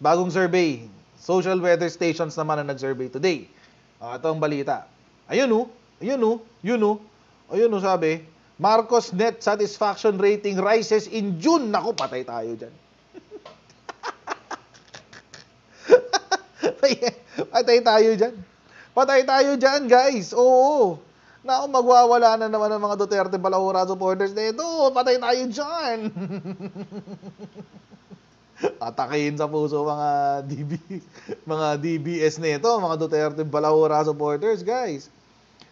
bagong survey. Social weather stations naman ang nag-survey today. Ito ang balita. Ayun sabi, Marcos net satisfaction rating rises in June. Naku, patay tayo dyan. Patay tayo dyan, guys. Oo. Naku, magwawala na naman ang mga Duterte Balahura supporters na ito. Patay tayo dyan. Atakin sa puso mga DBS nito, mga Duterte Balahura supporters, guys.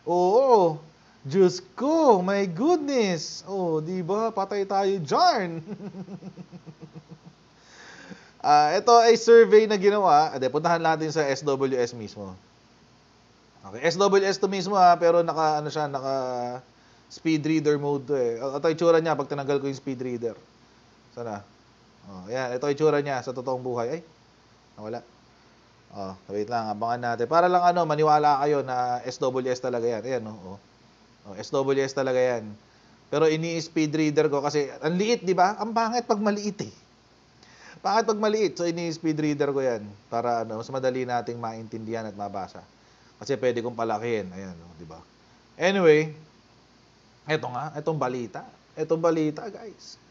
Oo. Diyos ko, my goodness. Oh, di ba? Patay tayo diyan. Ito ay survey na ginawa. Puntahan natin sa SWS mismo. Okay, SWS to mismo pero naka speed reader mode to eh. Ito itsura niya pag tinanggal ko yung speed reader. Sana. Ayan, ito itsura niya sa totoong buhay. Ay, nawala. Wait lang, abangan natin. Para lang maniwala kayo na SWS talaga yan. Ayan, SWS talaga yan. Pero ini-speed reader ko kasi ang liit, di ba? Ang pangit pag maliit eh. Pangit pag maliit. So, ini-speed reader ko yan para mas madali nating maintindihan at mabasa. Kasi pwede kong palakihin. Ayan, di ba? Anyway, itong balita. Itong balita, guys.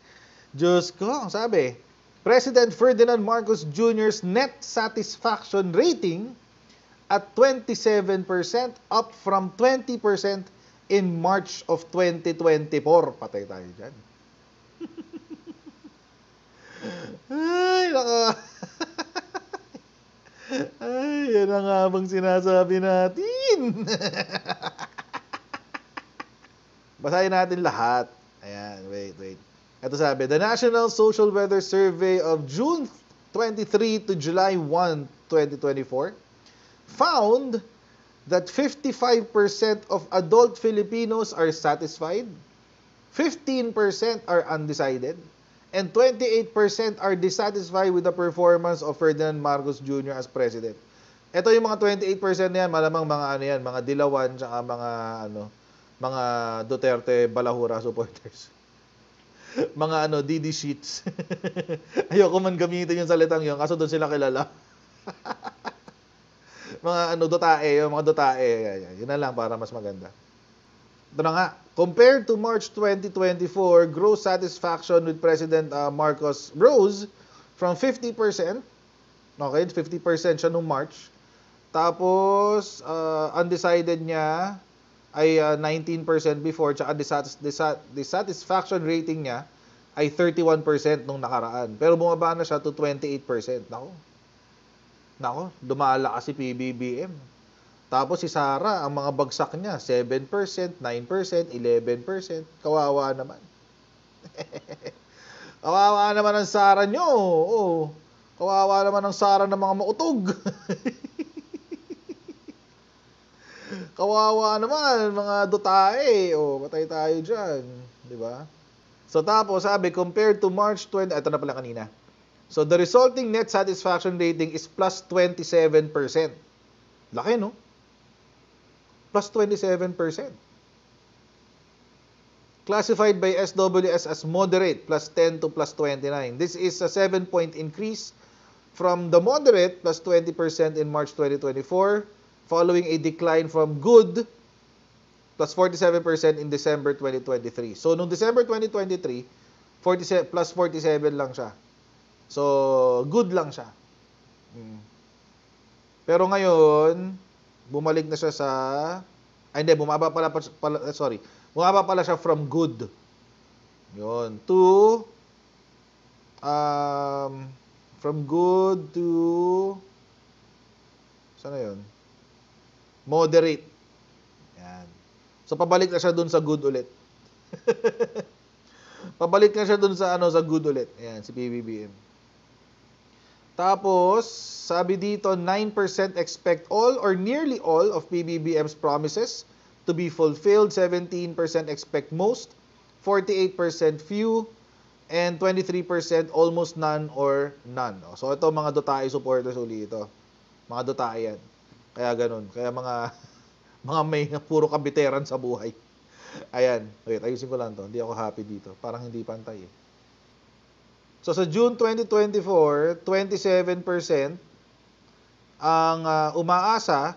Diyos ko, ang sabi, President Ferdinand Marcos Jr.'s net satisfaction rating at 27% up from 20% in March of 2024. Patay tayo dyan. Yan ang habang sinasabi natin. Basahin natin lahat. Ayan, wait. Ito sabi, the National Social Weather Survey of June 23 to July 1, 2024 found that 55% of adult Filipinos are satisfied, 15% are undecided, and 28% are dissatisfied with the performance of Ferdinand Marcos Jr. as president. Ito yung mga 28% na yan, malamang mga dilawan, tsaka mga Duterte Balahura supporters. Mga DD sheets. Ayoko man gamitin yung salitang yun, kaso doon sila kilala. Mga mga dotae. Yun na lang para mas maganda. Ito na nga. Compared to March 2024, gross satisfaction with President Marcos rose from 50%. Okay, 50% siya nung March. Tapos, undecided niya ay 19% before, tsaka dissatisfaction rating niya ay 31% nung nakaraan. Pero bumaba na siya to 28%. Nako, dumala kasi PBBM. Tapos si Sara, ang mga bagsak niya, 7%, 9%, 11%. Kawawa naman. Kawawa naman ang Sara nyo. Oh. Kawawa naman ang Sara ng mga mautog. Kawawa naman, mga dotae. Patay tayo dyan. Diba? So tapos, sabi, compared to March 20, ito na pala kanina. So the resulting net satisfaction rating is plus 27%. Laki, no? Plus 27%. Classified by SWS as moderate, plus 10 to plus 29. This is a 7-point increase from the moderate, plus 20% in March 2024, following a decline from good, plus 47% in December 2023. So, noong December 2023, plus 47 lang siya. So, good lang siya. Pero ngayon, bumalik na siya sa... bumaba pala siya from good. Yun. To... from good to... Saan na yun? Moderate. Yan. So, pabalik na siya dun sa good ulit. Pabalik na siya dun sa sa good ulit. Ayan, si PBBM. Tapos, sabi dito, 9% expect all or nearly all of PBBM's promises to be fulfilled. 17% expect most, 48% few, and 23% almost none or none. So, ito mga dotae supporters uli ito. Mga dotae yan. Kaya ganun. Kaya mga may puro kabiteran sa buhay. Ayan. Wait, ayusin ko lang to. Hindi ako happy dito. Parang hindi pantay eh. So sa June 2024, 27% ang umaasa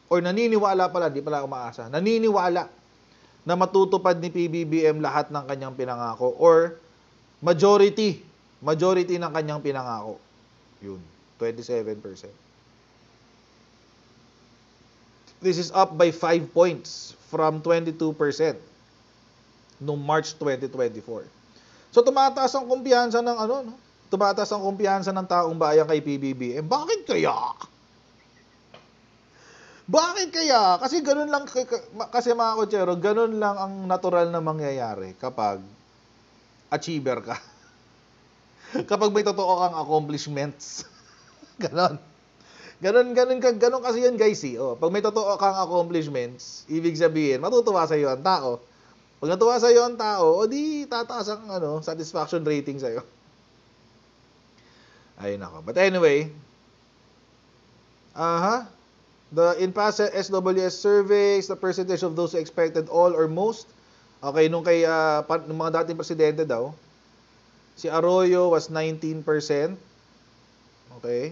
or naniniwala pala, di pala umaasa, naniniwala na matutupad ni PBBM lahat ng kanyang pinangako or majority ng kanyang pinangako. Yun, 27%. This is up by 5 points from 22% noong March 2024. So tumataas ang kumpiyansa ng no? Tumataas ang kumpiyansa ng taong bayan kay PBBM. Bakit kaya? Bakit kaya? Kasi ganun lang kasi mga kotsero, ganun lang ang natural na mangyayari kapag achiever ka. Kapag may totoo kang accomplishments. Ganon. Ganon kasi yan guys eh. Oh, pag may totoo kang accomplishments, ibig sabihin, matutuwa sa iyo ang tao. Pag natuwa sa iyo ang tao, o di tataas ang satisfaction rating sa iyo. Ayun ako. But anyway, in past SWS surveys, the percentage of those who expected all or most, okay, nung mga dating presidente daw, si Arroyo was 19%. Okay.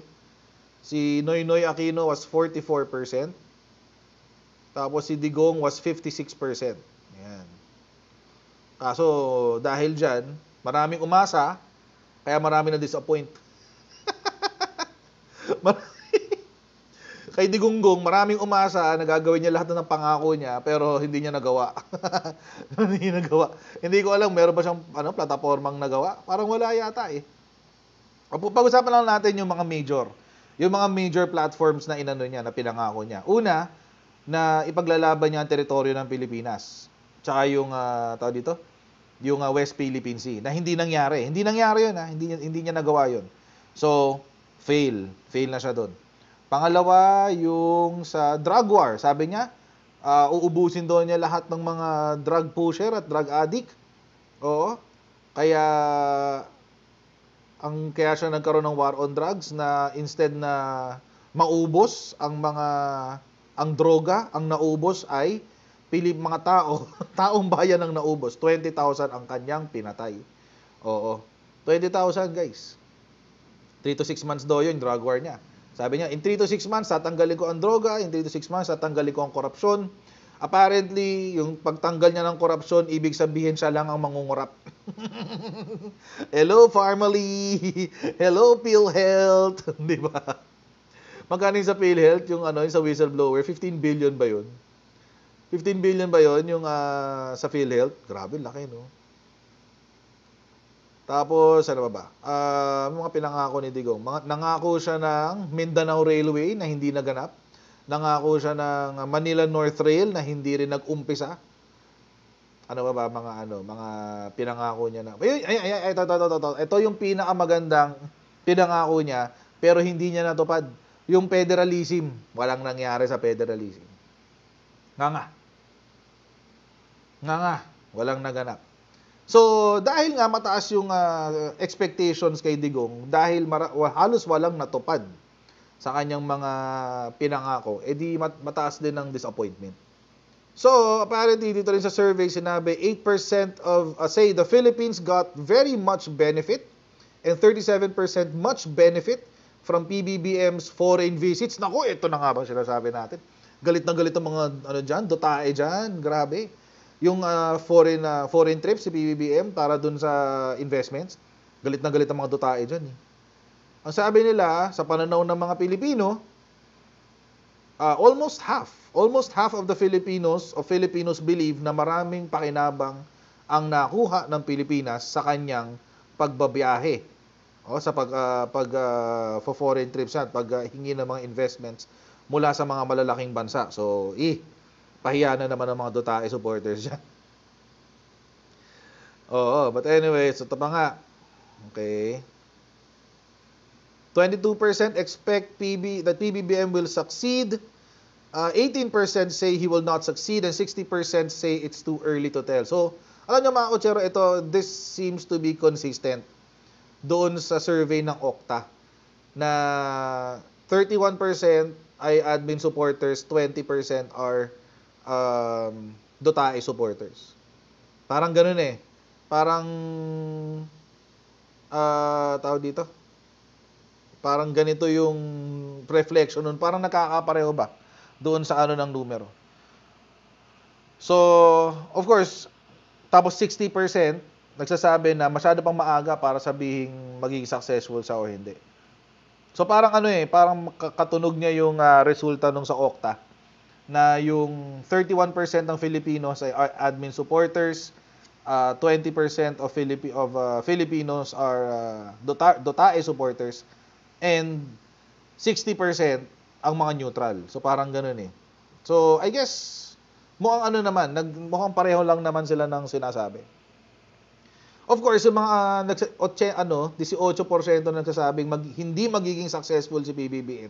Si Noynoy Aquino was 44%. Tapos si Digong was 56%. Ayan. Kaso dahil dyan, maraming umasa, kaya marami na disappoint. Kay Digonggong, maraming umasa na gagawin niya lahat ng pangako niya, pero hindi niya nagawa. Hindi niya nagawa. Hindi ko alam, meron ba siyang platapormang nagawa? Parang wala yata eh. Pag-usapan lang natin yung mga major platforms na inano niya, na pinangako niya. Una, na ipaglalaban niya ang teritoryo ng Pilipinas. Tsaka yung, yung West Philippine Sea, na hindi nangyari. Hindi nangyari yun, hindi niya nagawa yun. So, fail na siya doon. Pangalawa, yung sa drug war. Sabi niya, uubusin doon niya lahat ng mga drug pusher at drug addict. Oo. Kaya siya nagkaroon ng war on drugs na instead na maubos ang droga, ang naubos ay mga taong bayan ang naubos. 20,000 ang kanyang pinatay. Oo. 20,000 guys. 3 to 6 months daw yun, drug war niya. Sabi niya, in 3 to 6 months, tatanggalin ko ang droga. In 3 to 6 months, tatanggalin ko ang korupsyon. Apparently, yung pagtanggal niya ng korupsyon, ibig sabihin siya lang ang mangungurap. Hello, Pharmaly! Hello, PhilHealth! Di ba? Magkano yung sa PhilHealth? Yung sa whistleblower, 15 billion ba yun? 15 billion ba yun yung sa PhilHealth? Grabe, laki, no? Tapos, ano ba? Mga pinangako ni Digong. Nangako siya ng Mindanao Railway na hindi naganap. Nangako siya ng Manila North Rail na hindi rin nag-umpisa. Ano ba mga pinangako niya na. Ito yung pinakamagandang pinangako niya, pero hindi niya natupad. Yung federalism, walang nangyari sa federalism. Walang naganap. So, dahil nga mataas yung expectations kay Digong, dahil halos walang natupad sa kanyang mga pinangako, edi mataas din ang disappointment. So, apparently dito rin sa survey sinabi 8% say the Philippines got very much benefit and 37% much benefit from PBBM's foreign visits. Naku, ito na nga ba sinasabi natin? Galit na galit ang mga dotae dyan, grabe. Yung foreign trips si PBBM para dun sa investments, galit na galit ang mga dotae dyan. Ang sabi nila, sa pananaw ng mga Pilipino, almost half of the Filipinos believe na maraming pakinabang ang nakuha ng Pilipinas sa kanyang pagbabiyahe. Sa for foreign trips at paghingi ng mga investments mula sa mga malalaking bansa. So, pahiya na naman ang mga dotae supporters dyan. Oo, but anyway, so ito pa nga. Okay. 22% expect that PBBM will succeed. 18% say he will not succeed and 60% say it's too early to tell. So, alam niyo mga kotsero, this seems to be consistent doon sa survey ng Okta na 31% ay admin supporters, 20% are dotae supporters. Parang ganun eh. Parang tawag dito, parang ganito yung reflection nun. Parang nakakapareho ba doon sa ano ng numero. So, of course, tapos 60% nagsasabi na masyado pang maaga para sabihing magiging successful siya o hindi. So parang parang katunog niya yung resulta nung sa Okta na yung 31% ng Filipinos ay admin supporters, 20% of Filipinos are Dotae supporters, and 60% ang mga neutral. So parang ganoon eh. So I guess mukhang mukhang pareho lang naman sila ng sinasabi. Of course, yung mga 18% nagsasabing hindi magiging successful si PBBM,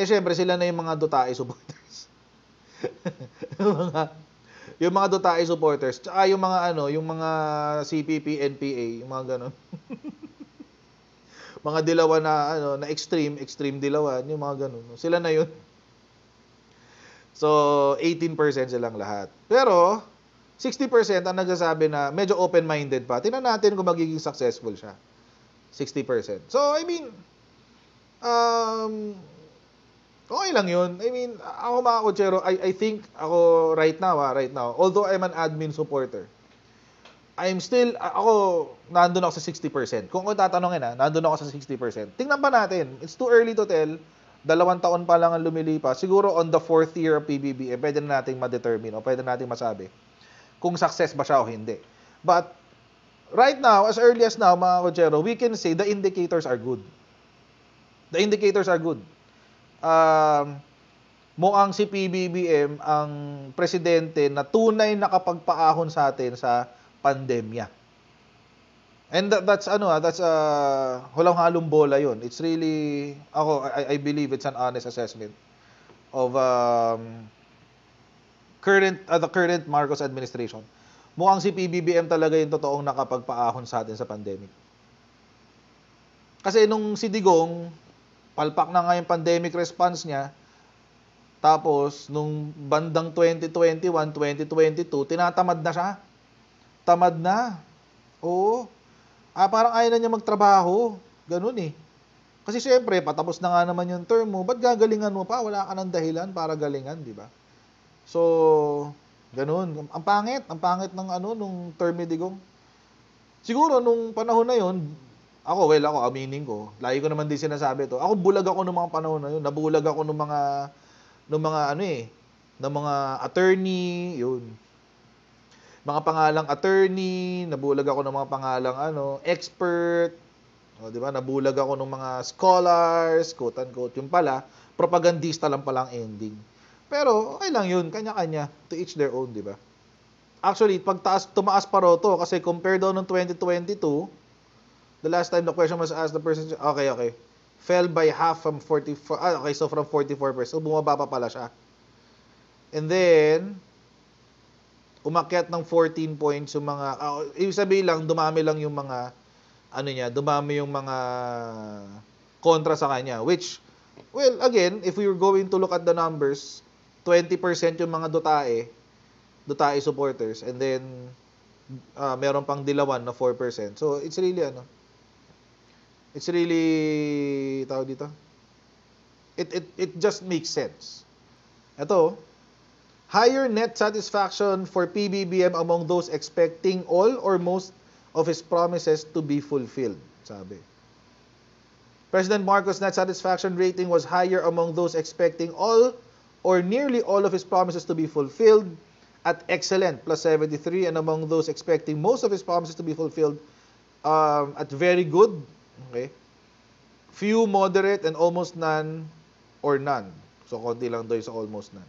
syempre sila na yung mga Dotae supporters. yung mga Dotae supporters, tsaka yung mga yung mga CPP, NPA, yung mga ganon. Mga dilawan na extreme dilawan, yung mga ganon. Sila na yun. So, 18% silang lahat. Pero 60% ang nagsasabi na medyo open-minded pa. Tingnan natin kung magiging successful siya. 60%. So, I mean, okay lang yun. I mean, ako mga kotsero, I think ako right now, although I'm an admin supporter, nandun ako sa 60%. Kung tatanungin nandun ako sa 60%. Tingnan pa natin. It's too early to tell. 2 taon pa lang ang lumilipas. Siguro on the 4th year of PBBM, pwede na nating ma-determine o pwede nating masabi kung success ba siya o hindi. But, right now, as early as now, mga kotsero, we can say the indicators are good. The indicators are good. Mukhang si PBBM ang presidente na tunay nakapagpaahon sa atin sa pandemya. And that's hulang-halong bola yun. It's really, I believe it's an honest assessment of the current Marcos administration. Mukhang si PBBM talaga yung totoong nakapagpaahon sa atin sa pandemic. Kasi nung si Digong, palpak na nga yung pandemic response niya, tapos nung bandang 2021, 2022, tinatamad na siya. Tamad na. Oo. Parang ayaw na niya magtrabaho. Ganun eh. Kasi syempre, patapos na nga naman yung term mo, ba't gagalingan mo pa? Wala ka ng dahilan para galingan, di ba? So, ganun. Ang pangit ng nung term ni Digong. Siguro, nung panahon na yun, ako, aminin ko, lagi ko naman din sinasabi to. Ako, bulag ako nung mga panahon na yun. Nabulag ako nung mga attorney, yun. Mga pangalang attorney, nabulag ako ng mga pangalang expert, di ba? Nabulag ako ng mga scholars, quote unquote. Yung pala, propagandista lang palang ending. Pero okay lang yun, kanya-kanya, to each their own, di ba? Actually, tumaas pa raw to kasi compared daw noong 2022, the last time the question was asked, the person, okay, fell by half from 44, so from 44%, so bumaba pa pala siya. And then, umakyat ng 14 points yung mga, ibig sabihin lang, dumami lang yung mga, dumami yung mga kontra sa kanya. Which, well, again, if we were going to look at the numbers, 20% yung mga Dotae supporters, and then, meron pang dilawan na 4%. So, it's really, tawag dito, it just makes sense. Ito, higher net satisfaction for PBBM among those expecting all or most of his promises to be fulfilled, sabi. President Marcos' net satisfaction rating was higher among those expecting all or nearly all of his promises to be fulfilled at excellent, plus 73, and among those expecting most of his promises to be fulfilled at very good, okay, few, moderate, and almost none or none. So, konti lang doon sa almost none.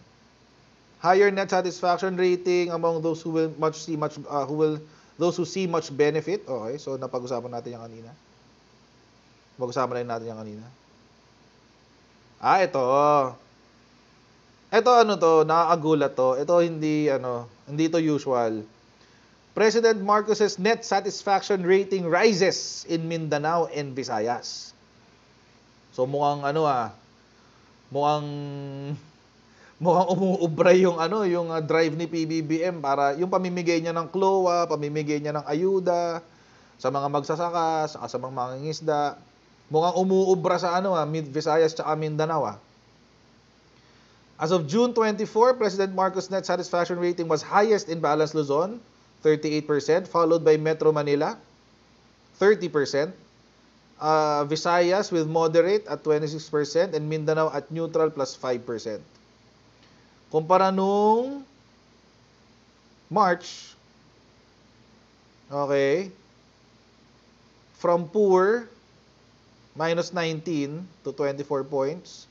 Higher net satisfaction rating among those who see much benefit. Okay, so napag-usapan natin yan kanina. Pag-usapan na natin yan kanina. Ito. Ito nakakagulat to. Ito hindi to usual. President Marcos's net satisfaction rating rises in Mindanao and Visayas. So mukhang mukhang umuubray yung drive ni PBBM para yung pamimigay niya ng CLOA, pamimigay niya ng ayuda sa mga magsasaka, sa mga mangingisda. Mukhang umuubra sa Visayas tsaka Mindanao. As of June 24, President Marcos' net satisfaction rating was highest in Balanced Luzon, 38%, followed by Metro Manila, 30%, Visayas with moderate at 26%, and Mindanao at neutral plus 5%. Kumpara nung March, okay, from poor, minus 19 to 24 points.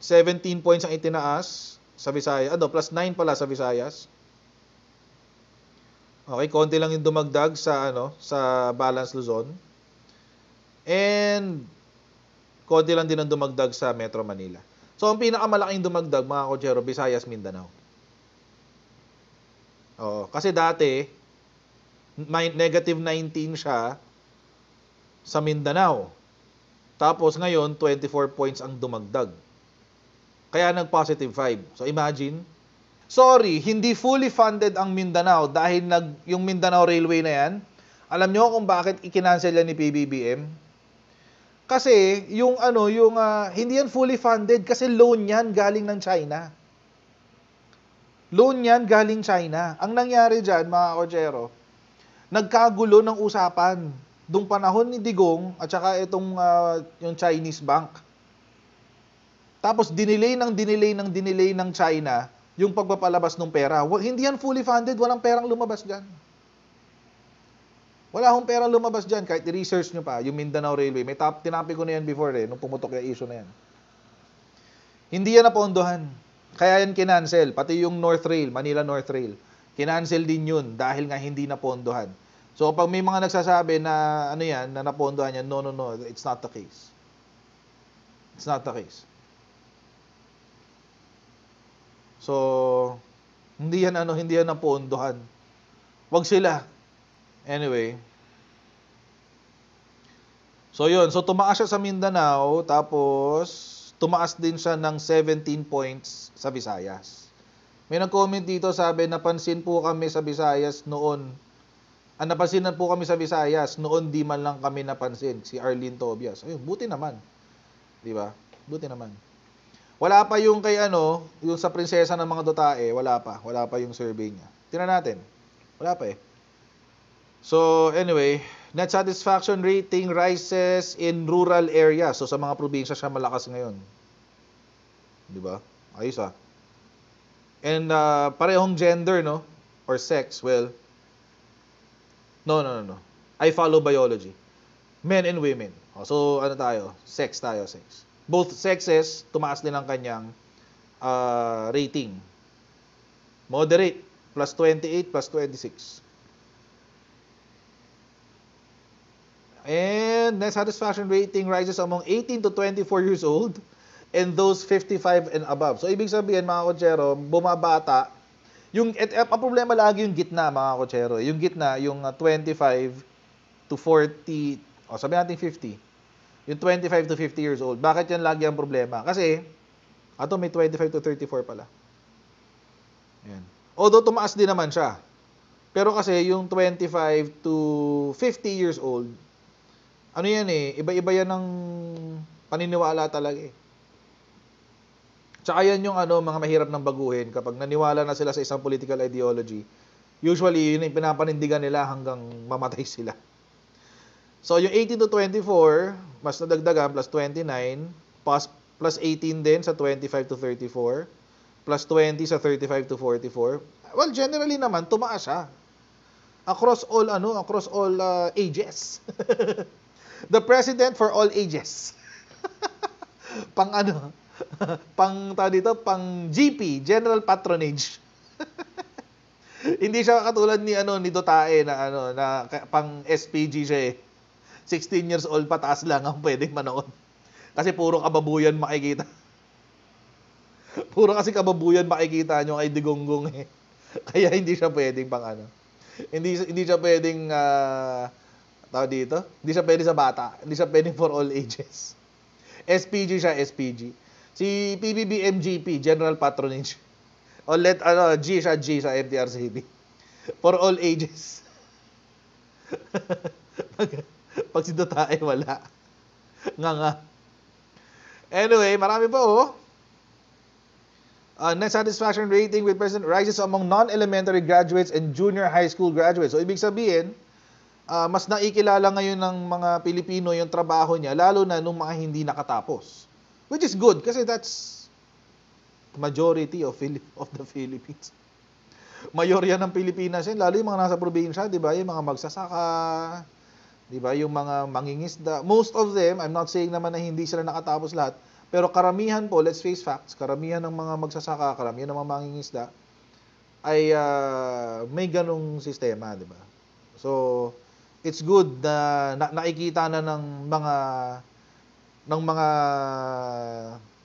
17 points ang itinaas sa Visayas. Plus 9 pala sa Visayas. Okay, konti lang yung dumagdag sa sa Balanced Luzon. And konti lang din ang dumagdag sa Metro Manila. So ang pinakamalaking dumagdag, mga kotsero, Visayas, Mindanao. Kasi dati negative 19 siya sa Mindanao. Tapos ngayon 24 points ang dumagdag. Kaya nag-positive 5. So imagine, sorry, hindi fully funded ang Mindanao dahil yung Mindanao Railway na yan. Alam nyo kung bakit ikinancel yan ni PBBM? Kasi hindi yan fully funded kasi loan yan galing ng China. Loan yan galing China. Ang nangyari dyan, mga kotsero, nagkagulo ng usapan dung panahon ni Digong at saka itong yung Chinese bank. Tapos dinelay ng China yung pagpapalabas ng pera. Hindi yan fully funded, walang perang lumabas dyan. Wala akong perang lumabas dyan, kahit i-research nyo pa, yung Mindanao Railway. Tinapi ko na yan before nung pumutok yung issue na yan. Hindi yan napondohan. Kaya yan kinancel, pati yung North Rail, Manila North Rail. Kinancel din yun dahil nga hindi napondohan. So pag may mga nagsasabi na na napondohan yan, no, it's not the case. It's not the case. So, hindi yan napondohan. Wag sila. Anyway. So yun, so tumaas siya sa Mindanao, tapos tumaas din siya ng 17 points sa Visayas. May nag-comment dito, sabi, napansin po kami sa Visayas noon. Napansinan po kami sa Visayas, noon di man lang kami napansin. Si Arlene Tobias. Ayun, buti naman. Di ba? Buti naman. Wala pa yung kay yung sa prinsesa ng mga Dotae, wala pa yung survey niya. Tingnan natin. Wala pa eh. So, anyway, net satisfaction rating rises in rural areas. So, sa mga probinsya siya malakas ngayon. Di ba? Ayos ah. And parehong gender, no? Or sex, well, no. I follow biology. Men and women. So, tayo? Sex. Both sexes, tumaas din ang kanyang rating. Moderate, plus 28, plus 26. And net satisfaction rating rises among 18 to 24 years old and those 55 and above. So, ibig sabihin, mga kotsero, bumabata. Ang problema lagi yung gitna, mga kotsero. Yung gitna, yung 25 to 40, sabi natin 50. Yung 25 to 50 years old. Bakit yan lagi ang problema? Kasi, may 25 to 34 pala. Yan. Although, tumaas din naman siya. Pero kasi, yung 25 to 50 years old, yan iba-iba yan ng paniniwala talaga eh. Tsaka yan yung mga mahirap ng baguhin. Kapag naniwala na sila sa isang political ideology, usually, yun yung pinapanindigan nila hanggang mamatay sila. So, yung 18 to 24, mas nadagdagan, plus 29, plus 18 din sa 25 to 34, plus 20 sa 35 to 44. Well, generally naman, tumaas siya. Across all ages. The president for all ages. pang GP, General Patronage. Hindi siya katulad ni Dotae na pang SPG siya eh. 16 years old pataas lang ang pwedeng manood. Kasi puro kababuyan makikita. Puro kasi kababuyan makikita nyo kay Digonggong eh. Kaya hindi siya pwedeng Hindi siya pwedeng Hindi siya pwedeng sa bata. Hindi siya pwedeng for all ages. SPG siya, SPG. Si PBBM GP, General Patronage. O G sa MTRCB. For all ages. Pag si Dotae, wala. Nga. Anyway, marami pa net satisfaction rating with president rises among non-elementary graduates and junior high school graduates. So, ibig sabihin, mas nakikilala ngayon ng mga Pilipino yung trabaho niya, lalo na nung mga hindi nakatapos. Which is good, kasi that's majority of the Philippines. Mayorya ng Pilipinas yun, lalo yung mga nasa probinsya, di ba? Yung mga magsasaka, di ba? Yung mga mangingisda. Most of them, I'm not saying naman na hindi sila nakatapos lahat, pero karamihan po, let's face facts, karamihan ng mga magsasaka, karamihan ng mga mangingisda, ay may ganong sistema, di ba? So, it's good na nakikita na ng mga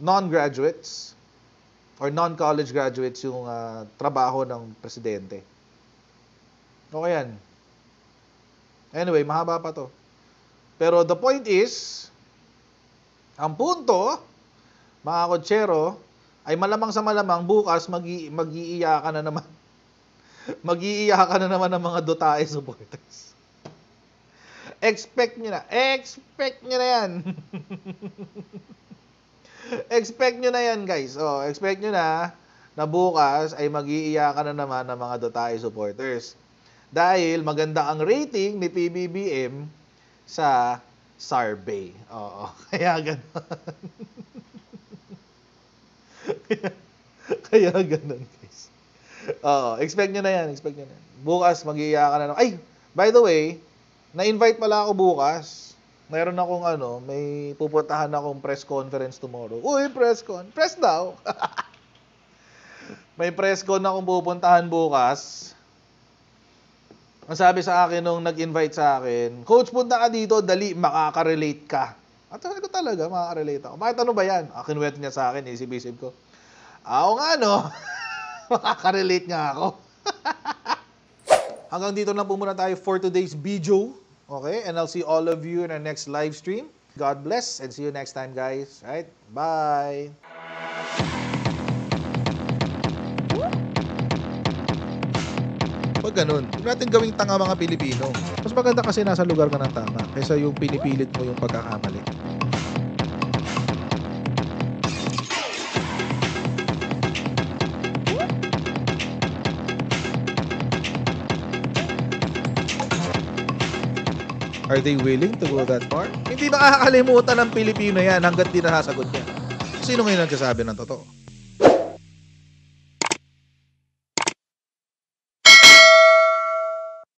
non-graduates or non-college graduates yung trabaho ng presidente. Okay yan. Anyway, mahaba pa to. Pero the point is, ang punto, mga kotsero, ay malamang sa malamang bukas mag-iiyakan na naman. Mag-iiyakan na naman ng mga Dotae supporters. Expect nyo na yan. Expect nyo na yan, guys. Expect nyo na bukas ay mag-iiyakan na naman ng mga Dotae supporters. Dahil maganda ang rating ni PBBM sa survey. Kaya gano'n. Kaya gano'n, guys. Expect nyo na yan. Bukas mag-iiyakan na naman. Ay, by the way, na-invite pala ako bukas. Mayroon akong may pupuntahan akong press conference tomorrow. Uy, press daw. May press con akong pupuntahan bukas. Ang sabi sa akin nung nag-invite sa akin, Coach, punta ka dito, dali, makaka-relate ka. At sabi ko talaga, makaka-relate ako. Bakit ano ba yan? Kinuwento niya sa akin, isip-isip ko. Oo nga, no? Makaka-relate nga ako. Hanggang dito lang po muna tayo for today's video. Okay? And I'll see all of you in our next live stream. God bless and see you next time, guys. Right? Bye! Pag ganun, huwag natin gawing tanga mga Pilipino. Mas maganda kasi nasa lugar ka ng tama kaysa yung pinipilit mo yung pagkakamali. Are they willing to go that far? Hindi makakalimutan ng Pilipino yan hanggat di nasasagot niya. Sino ngayon nagsasabi ng totoo?